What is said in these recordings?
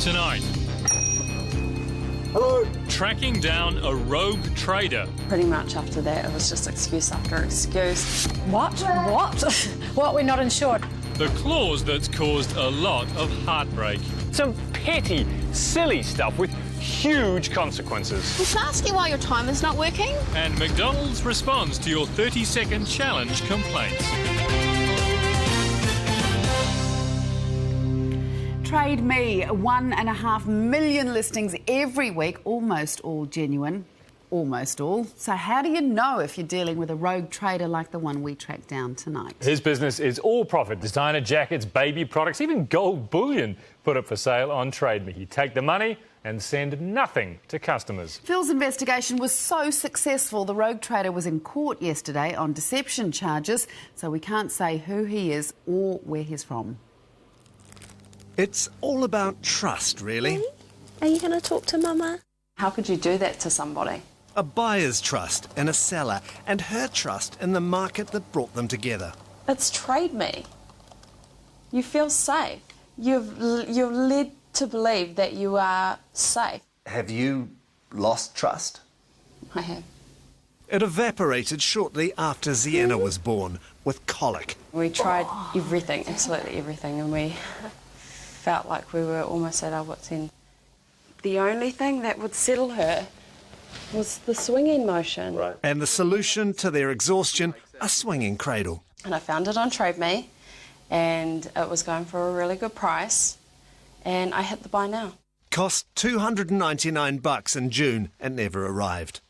Tonight, Hello. tracking down a rogue trader. Pretty much after that, it was just excuse after excuse. What? What? We're not insured. The clause that's caused a lot of heartbreak. Some petty, silly stuff with huge consequences. Can I ask you why your timer's not working? And McDonald's responds to your 30-second challenge complaints. Trade Me, 1.5 million listings every week, almost all genuine. Almost all. So how do you know if you're dealing with a rogue trader like the one we tracked down tonight? His business is all profit. Designer jackets, baby products, even gold bullion put up for sale on Trade Me. He'd take the money and send nothing to customers. Phil's investigation was so successful, the rogue trader was in court yesterday on deception charges, so we can't say who he is or where he's from. It's all about trust, really. Are you going to talk to Mama? How could you do that to somebody? A buyer's trust in a seller and her trust in the market that brought them together. It's Trade Me. You feel safe. You're led to believe that you are safe. Have you lost trust? I have. It evaporated shortly after Ziena was born, with colic. We tried everything, absolutely everything, and we felt like we were almost at our wits' end. The only thing that would settle her was the swinging motion. Right. And the solution to their exhaustion, a swinging cradle. And I found it on Trade Me, and it was going for a really good price, and I hit the buy now. Cost $299 in June and never arrived.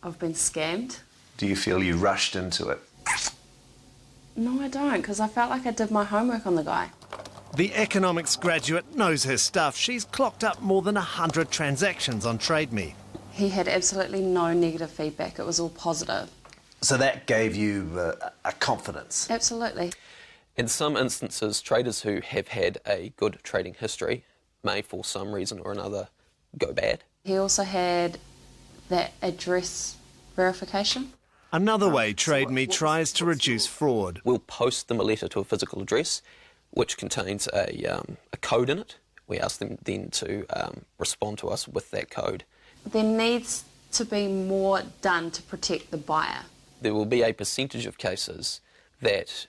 I've been scammed. Do you feel you rushed into it? No, I don't, because I felt like I did my homework on the guy. The economics graduate knows her stuff. She's clocked up more than 100 transactions on Trade Me. He had absolutely no negative feedback. It was all positive. So that gave you a confidence? Absolutely. In some instances, traders who have had a good trading history may, for some reason or another, go bad. He also had that address verification. Another way Trade Me tries to reduce fraud. We'll post them a letter to a physical address which contains a code in it. We ask them then to respond to us with that code. There needs to be more done to protect the buyer. There will be a percentage of cases that,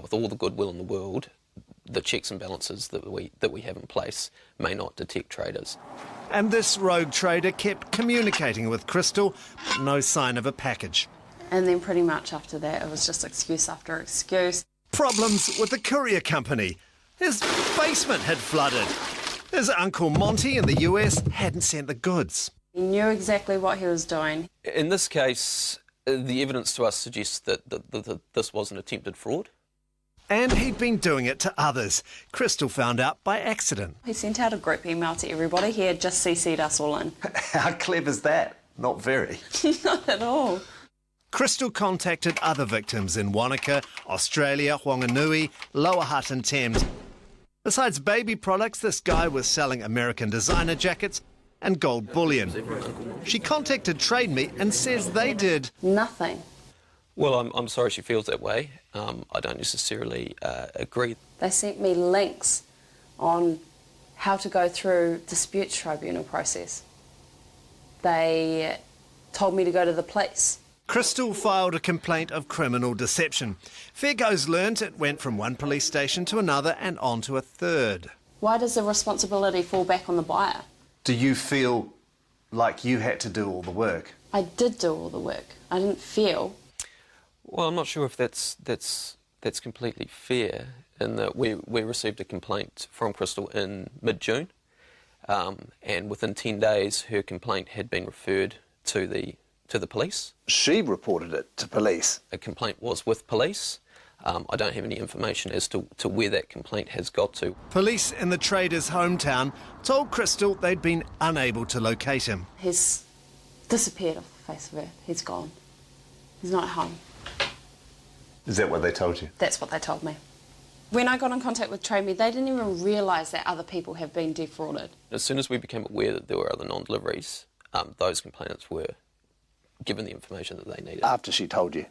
with all the goodwill in the world, the checks and balances that we have in place may not detect traders. And this rogue trader kept communicating with Crystal, but no sign of a package. And then pretty much after that, it was just excuse after excuse. Problems with the courier company. His basement had flooded. His Uncle Monty in the US hadn't sent the goods. He knew exactly what he was doing. In this case, the evidence to us suggests that this was an attempted fraud. And he'd been doing it to others. Crystal found out by accident. He sent out a group email to everybody. He had just CC'd us all in. How clever's that? Not very. Not at all. Crystal contacted other victims in Wanaka, Australia, Whanganui, Lower Hutt and Thames. Besides baby products, this guy was selling American designer jackets and gold bullion. She contacted Trade Me and says they did nothing. Well, I'm sorry she feels that way. I don't necessarily agree. They sent me links on how to go through disputes tribunal process. They told me to go to the police. Crystal filed a complaint of criminal deception. Fair Goes learnt it went from one police station to another and on to a third. Why does the responsibility fall back on the buyer? Do you feel like you had to do all the work? I did do all the work. I didn't feel. Well, I'm not sure if that's completely fair, in that we received a complaint from Crystal in mid-June, and within 10 days her complaint had been referred to the police. She reported it to police? A complaint was with police. I don't have any information as to where that complaint has got to. Police in the trader's hometown told Crystal they'd been unable to locate him. He's disappeared off the face of earth. He's gone. He's not at home. Is that what they told you? That's what they told me. When I got in contact with Trade Me, they didn't even realise that other people have been defrauded. As soon as we became aware that there were other non-deliveries, those complainants were given the information that they needed. After she told you?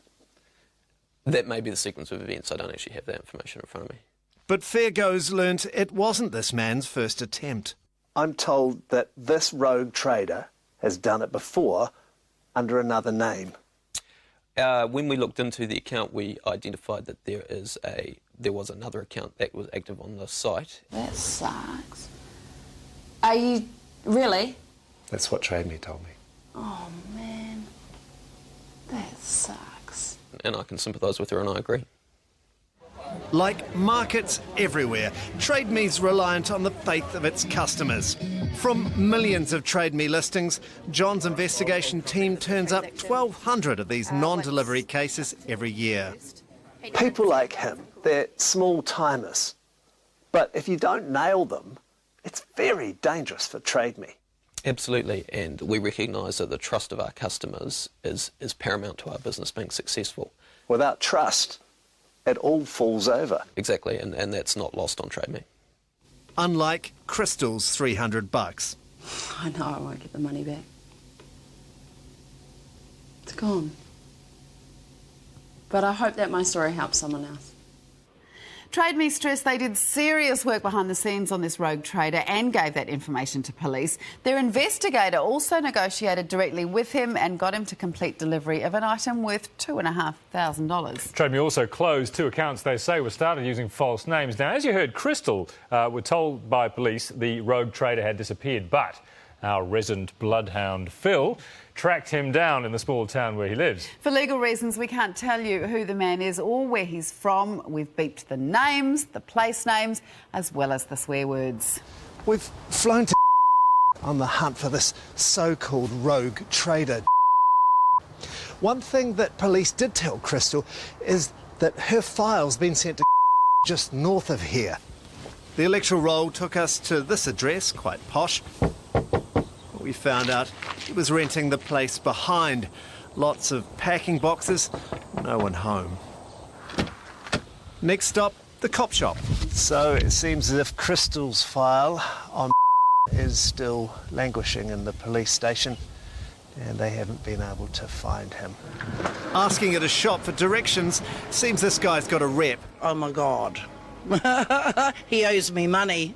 That may be the sequence of events. I don't actually have that information in front of me. But Fair Goes learnt it wasn't this man's first attempt. I'm told that this rogue trader has done it before under another name. When we looked into the account, we identified that there was another account that was active on the site. That sucks. Are you... Really? That's what Trade Me told me. Oh, man. That sucks. And I can sympathise with her, and I agree. Like markets everywhere, Trade Me's reliant on the faith of its customers. From millions of Trade Me listings, John's investigation team turns up 1,200 of these non-delivery cases every year. People like him, they're small-timers. But if you don't nail them, it's very dangerous for Trade Me. Absolutely, and we recognise that the trust of our customers is paramount to our business being successful. Without trust, it all falls over. Exactly, and that's not lost on Trade Me. Unlike Crystal's $300. I know I won't get the money back. It's gone. But I hope that my story helps someone else. Trade Me stressed they did serious work behind the scenes on this rogue trader and gave that information to police. Their investigator also negotiated directly with him and got him to complete delivery of an item worth $2,500. Trade Me also closed 2 accounts they say were started using false names. Now, as you heard, Crystal were told by police the rogue trader had disappeared, but our resident bloodhound Phil tracked him down in the small town where he lives. For legal reasons, we can't tell you who the man is or where he's from. We've beeped the names, the place names, as well as the swear words. We've flown to on the hunt for this so-called rogue trader. One thing that police did tell Crystal is that her file's been sent to just north of here. The electoral roll took us to this address, quite posh. We found out he was renting the place behind. Lots of packing boxes, no one home. Next stop, the cop shop. So it seems as if Crystal's file on is still languishing in the police station, and they haven't been able to find him. Asking at a shop for directions, seems this guy's got a rep. Oh my God. He owes me money.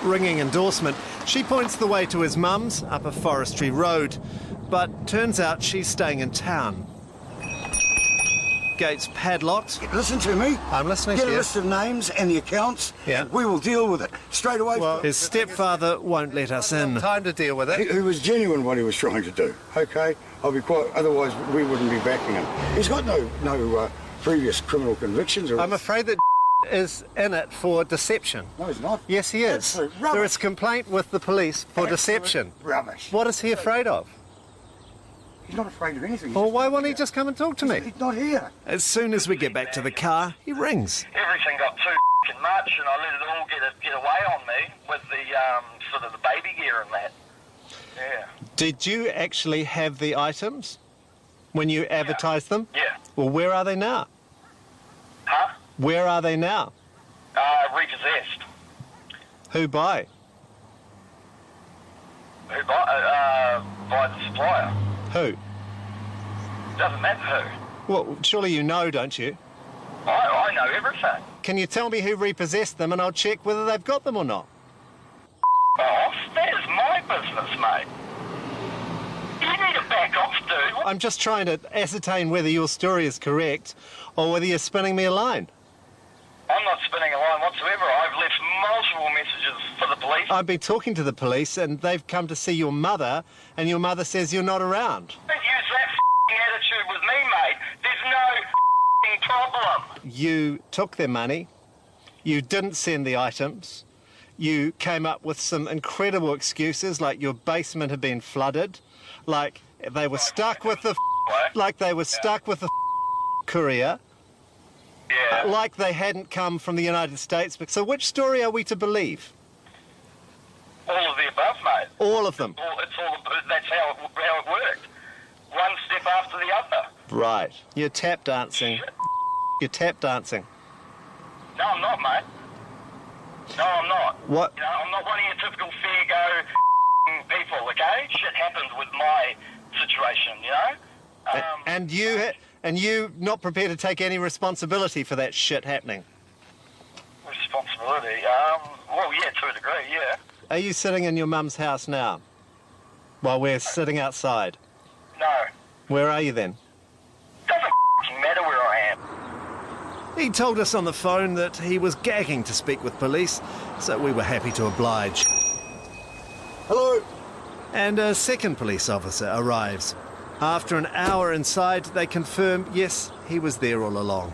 Ringing endorsement, she points the way to his mum's up a forestry road, but turns out she's staying in town. Gates padlocked. Listen to me. I'm listening Get to a you. list of names and the accounts. Yeah. And we will deal with it straight away. Well, his stepfather won't let us in. Time to deal with it. He was genuine what he was trying to do. Okay, I'll be quite. Otherwise, we wouldn't be backing him. He's got no previous criminal convictions. I'm afraid that is in it for deception. No, he's not. Yes, he is. Absolute rubbish. There is a complaint with the police for deception. Rubbish. What is he afraid of? He's not afraid of anything. Well, why won't he just come and talk to me? He's not here. As soon as we get back to the car, he rings. Everything got too f***ing much, and I let it all get away on me with the sort of the baby gear and that. Yeah. Did you actually have the items when you advertised them? Yeah. Well, where are they now? Huh? Where are they now? Repossessed. Who by? Who by the supplier. Who? Doesn't matter who. Well, surely you know, don't you? I know everything. Can you tell me who repossessed them and I'll check whether they've got them or not? Off? That is my business, mate. You need to back off, dude. I'm just trying to ascertain whether your story is correct or whether you're spinning me a line. I'm not spinning a line whatsoever. I've left multiple messages for the police. I've been talking to the police and they've come to see your mother and your mother says you're not around. Don't use that f***ing attitude with me, mate. There's no f***ing problem. You took their money, you didn't send the items, you came up with some incredible excuses like your basement had been flooded, like they were stuck with the courier. Yeah. Like they hadn't come from the United States. So which story are we to believe? All of the above, mate. All of them? That's how it worked. One step after the other. Right. You're tap dancing. You're tap dancing. No, I'm not, mate. No, I'm not. What? You know, I'm not one of your typical fair-go people, okay? Shit happened with my situation, you know? And you not prepared to take any responsibility for that shit happening? responsibility. Well, yeah, to a degree, yeah. Are you sitting in your mum's house now? While we're sitting outside? No. Where are you then? Doesn't f***ing matter where I am. He told us on the phone that he was gagging to speak with police, so we were happy to oblige. Hello? And a second police officer arrives. After an hour inside, they confirm, yes, he was there all along.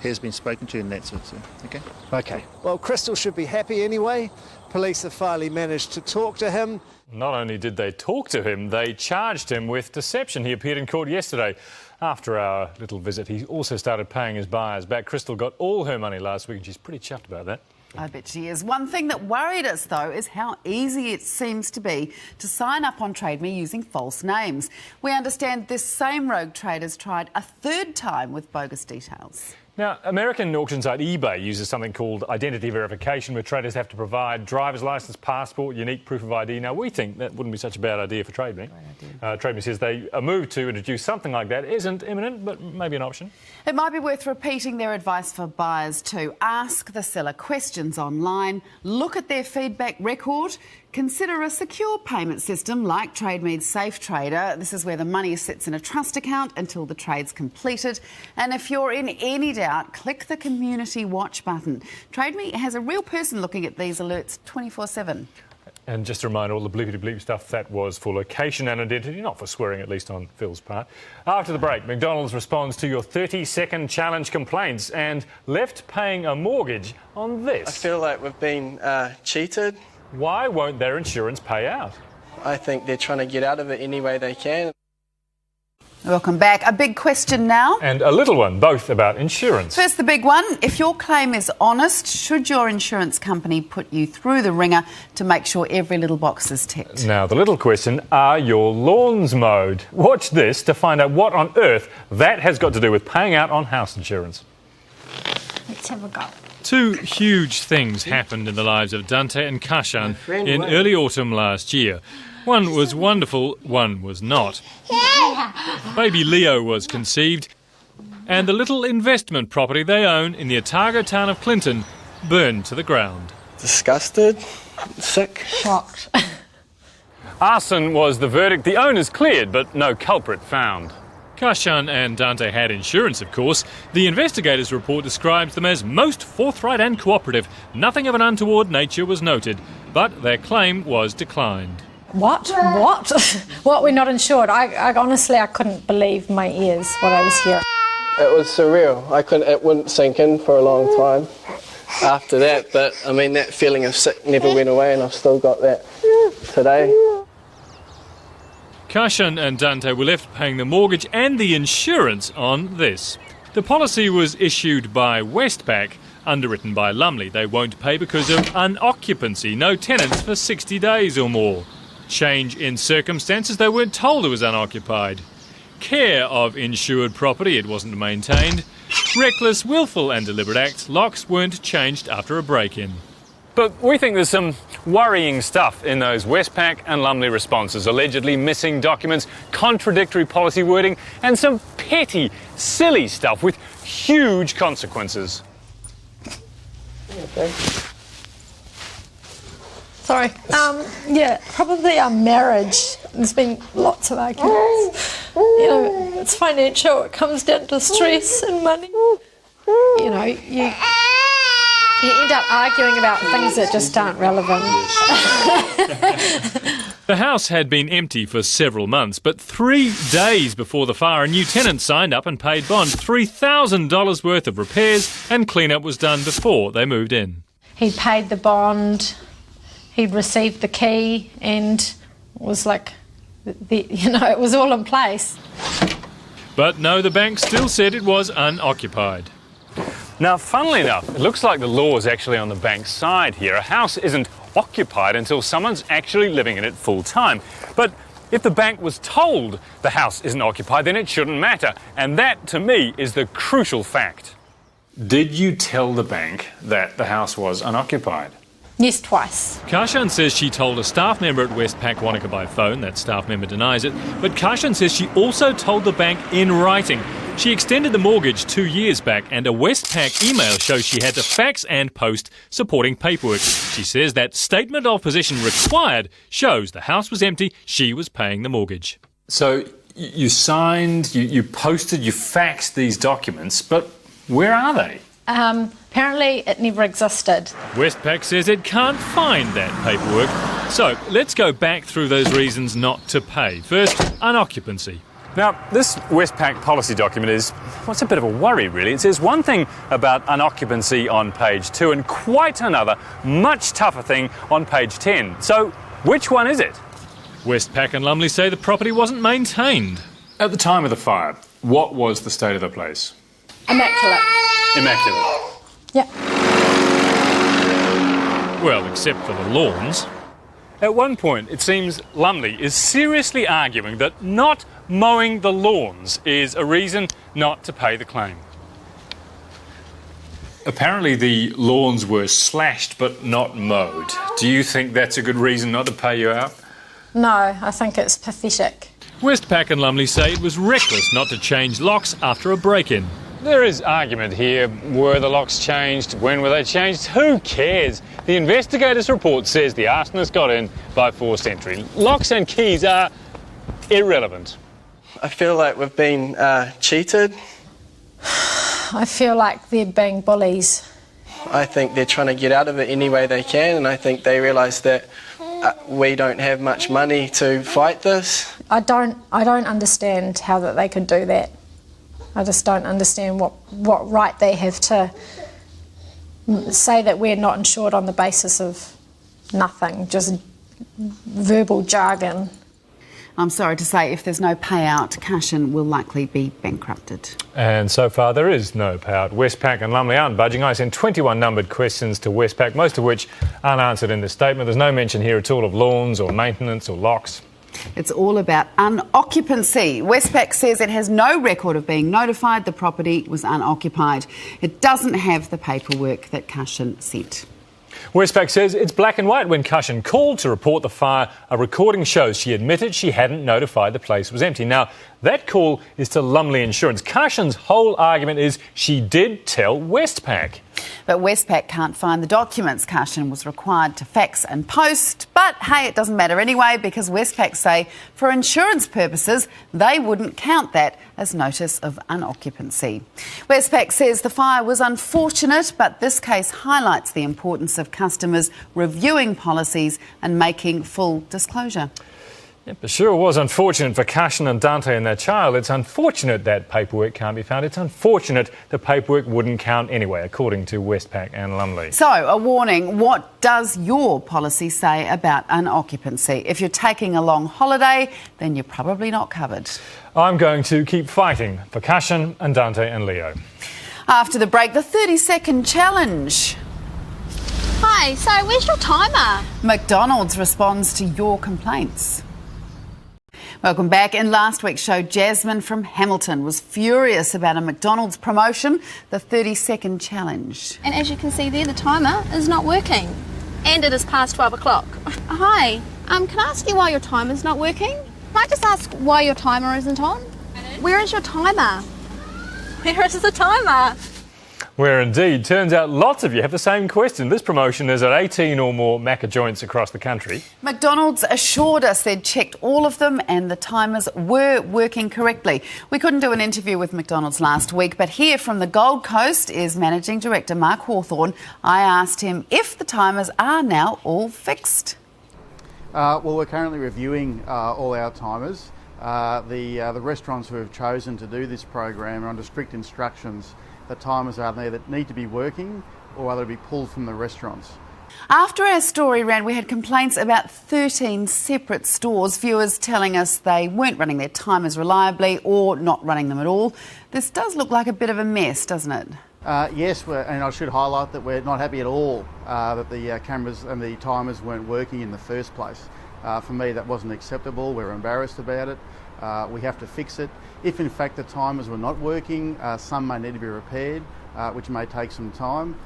He has been spoken to and that's it, so, okay? Okay. Well, Crystal should be happy anyway. Police have finally managed to talk to him. Not only did they talk to him, they charged him with deception. He appeared in court yesterday. After our little visit, he also started paying his buyers back. Crystal got all her money last week and she's pretty chuffed about that. I bet she is. One thing that worried us, though, is how easy it seems to be to sign up on TradeMe using false names. We understand this same rogue trader's tried a third time with bogus details. Now, American auction site eBay uses something called identity verification, where traders have to provide driver's licence, passport, unique proof of ID. Now, we think that wouldn't be such a bad idea for TradeMe. TradeMe says a move to introduce something like that isn't imminent, but maybe an option. It might be worth repeating their advice for buyers too. Ask the seller questions online, look at their feedback record, consider a secure payment system like TradeMe's Safe Trader. This is where the money sits in a trust account until the trade's completed. And if you're in any doubt, click the Community Watch button. TradeMe has a real person looking at these alerts 24/7. And just a reminder, all the bleepity-bleep stuff, that was for location and identity, not for swearing, at least on Phil's part. After the break, McDonald's responds to your 30-second challenge complaints and left paying a mortgage on this. I feel like we've been cheated. Why won't their insurance pay out? I think they're trying to get out of it any way they can. Welcome back. A big question now. And a little one, both about insurance. First, the big one. If your claim is honest, should your insurance company put you through the ringer to make sure every little box is ticked? Now, the little question, are your lawns mowed? Watch this to find out what on earth that has got to do with paying out on house insurance. Let's have a go. Two huge things happened in the lives of Dante and Kashan in early autumn last year. One was wonderful, one was not. Baby Leo was conceived, and the little investment property they own in the Otago town of Clinton burned to the ground. Disgusted, sick, shocked. Arson was the verdict. The owners cleared, but no culprit found. Kashan and Dante had insurance, of course. The investigators' report describes them as most forthright and cooperative. Nothing of an untoward nature was noted, but their claim was declined. What? What? We're not insured. I honestly, I couldn't believe my ears, what I was hearing. It was surreal. It wouldn't sink in for a long time after that, but I mean, that feeling of sick never went away, and I've still got that today. Kashan and Dante were left paying the mortgage and the insurance on this. The policy was issued by Westpac, underwritten by Lumley. They won't pay because of unoccupancy, no tenants for 60 days or more. Change in circumstances, they weren't told it was unoccupied. Care of insured property, it wasn't maintained. Reckless, willful and deliberate acts, locks weren't changed after a break-in. But we think there's some worrying stuff in those Westpac and Lumley responses. Allegedly missing documents, contradictory policy wording, and some petty, silly stuff with huge consequences. Okay. Sorry. Yeah, probably our marriage. There's been lots of arguments. You know, it's financial. It comes down to stress and money. You know, you end up arguing about things that just aren't relevant. The house had been empty for several months, but 3 days before the fire, a new tenant signed up and paid bond. $3,000 worth of repairs and clean-up was done before they moved in. He'd paid the bond, he'd received the key, and it was like, it was all in place. But no, the bank still said it was unoccupied. Now, funnily enough, it looks like the law is actually on the bank's side here. A house isn't occupied until someone's actually living in it full time. But if the bank was told the house isn't occupied, then it shouldn't matter. And that, to me, is the crucial fact. Did you tell the bank that the house was unoccupied? Yes, twice. Kashan says she told a staff member at Westpac Wanaka by phone. That staff member denies it. But Kashan says she also told the bank in writing. She extended the mortgage 2 years back, and a Westpac email shows she had to fax and post supporting paperwork. She says that statement of possession required shows the house was empty, she was paying the mortgage. So you signed, you posted, you faxed these documents, but where are they? Apparently it never existed. Westpac says it can't find that paperwork. So let's go back through those reasons not to pay. First, unoccupancy. Now, this Westpac policy document is, well, it's a bit of a worry, really. It says one thing about unoccupancy on page 2 and quite another, much tougher thing on page 10. So, which one is it? Westpac and Lumley say the property wasn't maintained. At the time of the fire, what was the state of the place? Immaculate. Immaculate. Yeah. Well, except for the lawns. At one point, it seems Lumley is seriously arguing that not mowing the lawns is a reason not to pay the claim. Apparently the lawns were slashed but not mowed. Do you think that's a good reason not to pay you out? No, I think it's pathetic. Westpac and Lumley say it was reckless not to change locks after a break-in. There is argument here. Were the locks changed? When were they changed? Who cares? The investigators' report says the arsonist got in by forced entry. Locks and keys are irrelevant. I feel like we've been cheated. I feel like they're being bullies. I think they're trying to get out of it any way they can, and I think they realise that we don't have much money to fight this. I don't understand how that they could do that. I just don't understand what right they have to say that we're not insured on the basis of nothing, just verbal jargon. I'm sorry to say, if there's no payout, Cashin will likely be bankrupted. And so far there is no payout. Westpac and Lumley aren't budging. I sent 21 numbered questions to Westpac, most of which aren't answered in the statement. There's no mention here at all of lawns or maintenance or locks. It's all about unoccupancy. Westpac says it has no record of being notified the property was unoccupied. It doesn't have the paperwork that Cashin sent. Westpac says it's black and white. When Cashin called to report the fire, a recording shows she admitted she hadn't notified the place was empty. Now, that call is to Lumley Insurance. Cashin's whole argument is she did tell Westpac. But Westpac can't find the documents Cashin was required to fax and post. But hey, it doesn't matter anyway, because Westpac say for insurance purposes they wouldn't count that as notice of unoccupancy. Westpac says the fire was unfortunate, but this case highlights the importance of customers reviewing policies and making full disclosure. It sure was unfortunate for Cashin and Dante and their child. It's unfortunate that paperwork can't be found. It's unfortunate the paperwork wouldn't count anyway, according to Westpac and Lumley. So, a warning, what does your policy say about unoccupancy? If you're taking a long holiday, then you're probably not covered. I'm going to keep fighting for Cashin and Dante and Leo. After the break, the 30-second challenge. Hi, so where's your timer? McDonald's responds to your complaints. Welcome back. In last week's show, Jasmine from Hamilton was furious about a McDonald's promotion, the 30-second challenge. And as you can see there, the timer is not working. And it is past 12 o'clock. Hi, can I ask you why your timer's not working? Can I just ask why your timer isn't on? Where is your timer? Where is the timer? Where indeed. Turns out lots of you have the same question. This promotion is at 18 or more Macca joints across the country. McDonald's assured us they'd checked all of them and the timers were working correctly. We couldn't do an interview with McDonald's last week, but here from the Gold Coast is Managing Director Mark Hawthorne. I asked him if the timers are now all fixed. Well, we're currently reviewing all our timers. The restaurants who have chosen to do this program are under strict instructions. The timers are there that need to be working or either be pulled from the restaurants. After our story ran, we had complaints about 13 separate stores, viewers telling us they weren't running their timers reliably or not running them at all. This does look like a bit of a mess, doesn't it? Yes, and I should highlight that we're not happy at all that the cameras and the timers weren't working in the first place. For me, that wasn't acceptable. We're embarrassed about it. We have to fix it. If in fact the timers were not working, some may need to be repaired, which may take some time.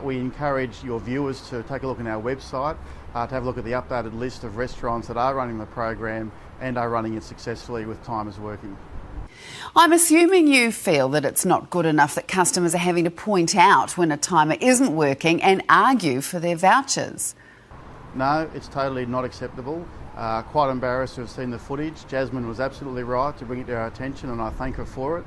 We encourage your viewers to take a look on our website, to have a look at the updated list of restaurants that are running the program and are running it successfully with timers working. I'm assuming you feel that it's not good enough that customers are having to point out when a timer isn't working and argue for their vouchers. No, it's totally not acceptable. Quite embarrassed to have seen the footage. Jasmine was absolutely right to bring it to our attention, and I thank her for it.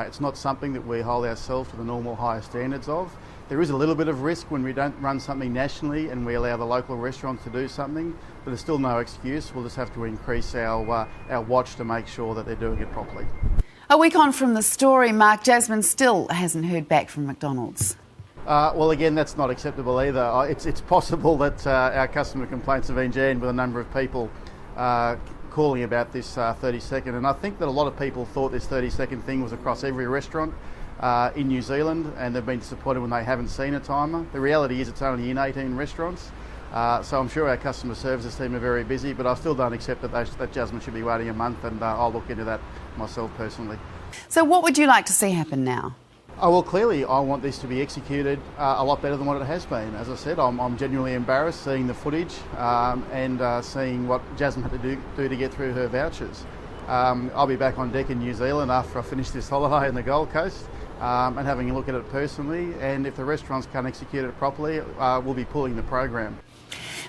It's not something that we hold ourselves to the normal higher standards of. There is a little bit of risk when we don't run something nationally and we allow the local restaurants to do something, but there's still no excuse. We'll just have to increase our watch to make sure that they're doing it properly. A week on from the story, Mark, Jasmine still hasn't heard back from McDonald's. Well, again, that's not acceptable either. It's possible that our customer complaints have been jammed with a number of people calling about this 30-second, and I think that a lot of people thought this 30-second thing was across every restaurant in New Zealand, and they've been disappointed when they haven't seen a timer. The reality is it's only in 18 restaurants, so I'm sure our customer services team are very busy, but I still don't accept that Jasmine should be waiting a month, and I'll look into that myself personally. So what would you like to see happen now? Oh, well, clearly I want this to be executed a lot better than what it has been. As I said, I'm genuinely embarrassed seeing the footage and seeing what Jasmine had to do to get through her vouchers. I'll be back on deck in New Zealand after I finish this holiday in the Gold Coast and having a look at it personally, and if the restaurants can't execute it properly, we'll be pulling the program.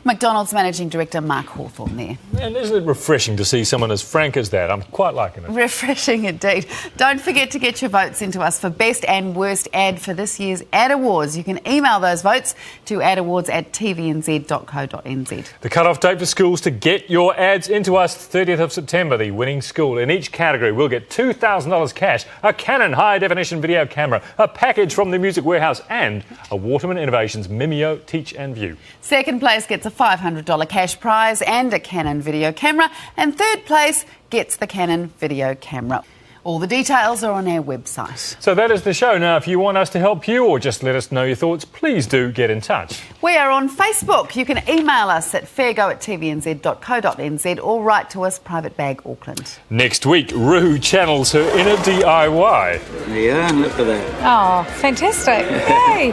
McDonald's Managing Director Mark Hawthorne there. And isn't it refreshing to see someone as frank as that? I'm quite liking it. Refreshing indeed. Don't forget to get your votes into us for Best and Worst Ad for this year's Ad Awards. You can email those votes to adawards@tvnz.co.nz. The cut-off date for schools to get your ads into us, 30th of September. The winning school in each category will get $2,000 cash, a Canon high-definition video camera, a package from the Music Warehouse and a Waterman Innovations Mimeo Teach and View. Second place gets a $500 cash prize and a Canon video camera, and third place gets the Canon video camera. All the details are on our website. So that is the show. Now, if you want us to help you or just let us know your thoughts, please do get in touch. We are on Facebook. You can email us at fairgo@tvnz.co.nz or write to us, Private Bag Auckland. Next week, Roo channels her inner DIY. Yeah, and look at that. Oh, fantastic. Hey.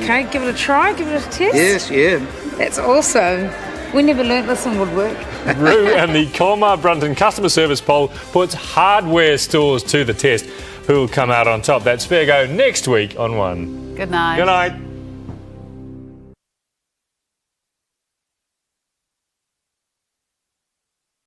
Okay, give it a try, give it a test. Yes, yeah. That's awesome. We never learnt this one would work. Roo and the Colmar Brunton customer service poll puts hardware stores to the test. Who will come out on top? That's Fair Go next week on 1. Good night. Good night.